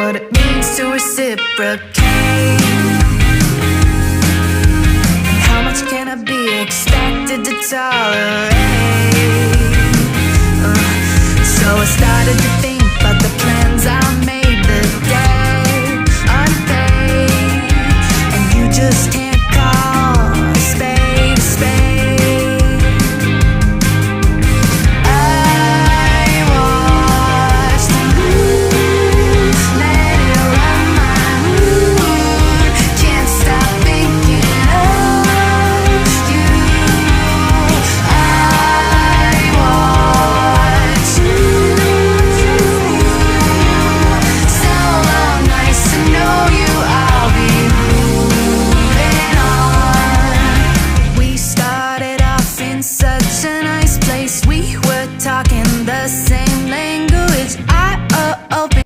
what it means to reciprocate. And how much can I be expected to tolerate? So I started to think about the plans I made the day unpaid, and you just can't call a spade a spade. I watched the moon, let it run my mood. Can't stop thinking of you. I watch you. So long, nice to know you. I'll be moving on. We started off in such a nice place. We were talking the same language. I opened.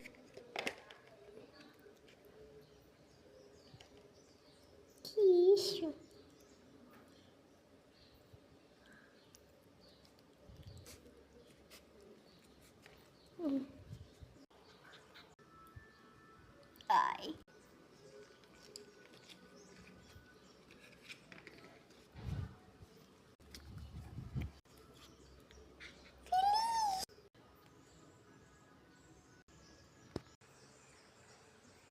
Que isso?